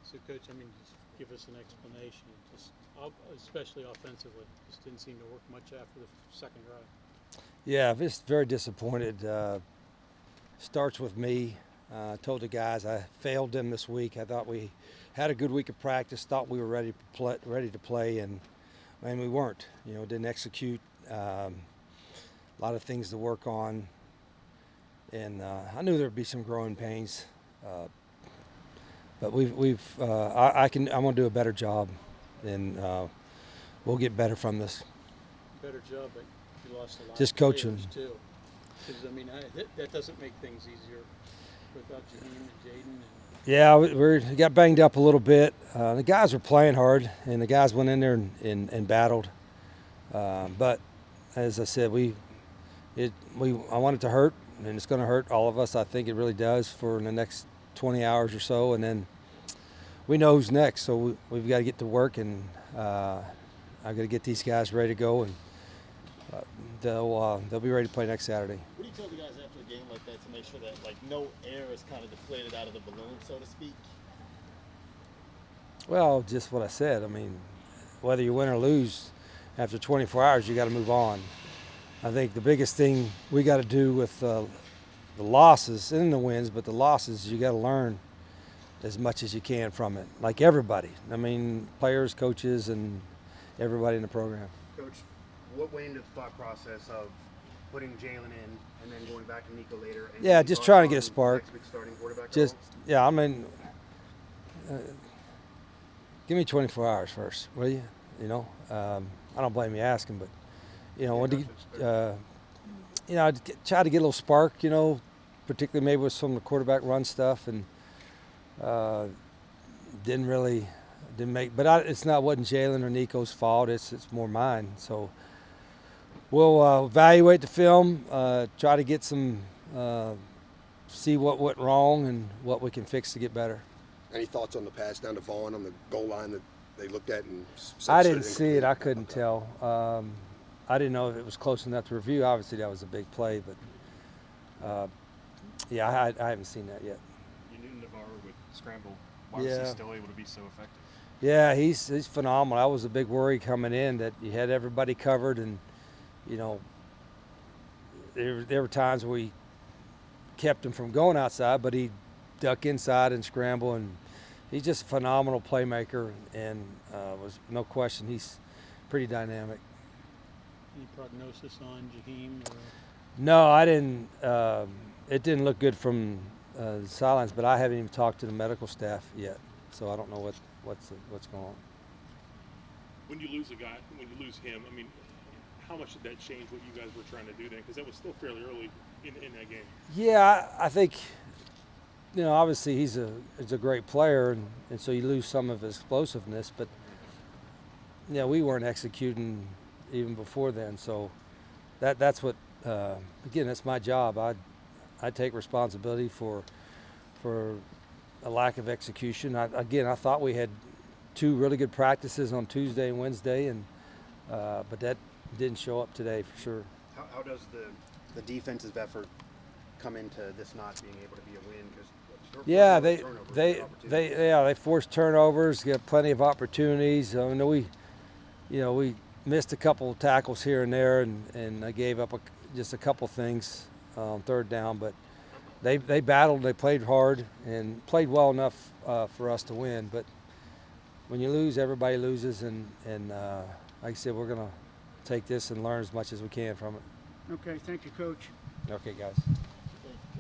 So, Coach, I mean, just give us an explanation, especially offensively. Just didn't seem to work much after the second drive. Yeah, just very disappointed. Starts with me. I told the guys I failed them this week. I thought we had a good week of practice, thought we were ready to play, and we weren't. Didn't execute. A lot of things to work on, and I knew there'd be some growing pains. But I'm going to do a better job, and we'll get better from this. Better job, but you lost a lot. Just of coaching. Too. Because that doesn't make things easier without Jaheim and Jaden. Yeah, we got banged up a little bit. The guys were playing hard, and the guys went in there and battled. But as I said, I want it to hurt, and it's going to hurt all of us. I think it really does for the next 20 hours or so, and then we know who's next. So we've got to get to work, and I've got to get these guys ready to go, and they'll be ready to play next Saturday. What do you tell the guys after a game like that to make sure that no air is kind of deflated out of the balloon, so to speak? Well, just what I said. I mean, whether you win or lose, after 24 hours, you got to move on. I think the biggest thing we got to do with the losses and the wins, but the losses, you got to learn as much as you can from it. Like everybody. I mean, players, coaches, and everybody in the program. Coach, what went into the thought process of putting Jalen in and then going back to Nico later? And yeah, just trying to get a spark. Next week's starting quarterback just role? Yeah, I mean, give me 24 hours first, will you? I don't blame you asking, but I'd try to get a little spark, particularly maybe with some of the quarterback run stuff, and didn't make. But wasn't Jalen or Nico's fault. It's more mine. So we'll evaluate the film, try to get some, see what went wrong and what we can fix to get better. Any thoughts on the pass down to Vaughn on the goal line that they looked at and said I didn't see it. I couldn't tell. I didn't know if it was close enough to review. Obviously, that was a big play, but I haven't seen that yet. You knew Navarro would scramble. Why was he still able to be so effective? Yeah, he's phenomenal. That was a big worry coming in, that he had everybody covered, and there were times where we kept him from going outside, but he'd duck inside and scramble, and he's just a phenomenal playmaker, and was no question he's pretty dynamic. Any prognosis on Jaheim? No, I didn't. It didn't look good from the sidelines, but I haven't even talked to the medical staff yet, so I don't know what's going on. When you lose him, I mean, how much did that change what you guys were trying to do then? Because that was still fairly early in that game. Yeah, I think, obviously he's a great player, and so you lose some of his explosiveness, but we weren't executing even before then. So that's what, again, that's my job. I take responsibility for a lack of execution. I thought we had two really good practices on Tuesday and Wednesday, but that didn't show up today for sure. How does the defensive effort come into this not being able to be a win? They forced turnovers, get plenty of opportunities. I know we missed a couple of tackles here and there, and I gave up just a couple things on third down, but they battled, they played hard, and played well enough for us to win. But when you lose, everybody loses, and like I said, we're going to take this and learn as much as we can from it. Okay, thank you, Coach. Okay, guys.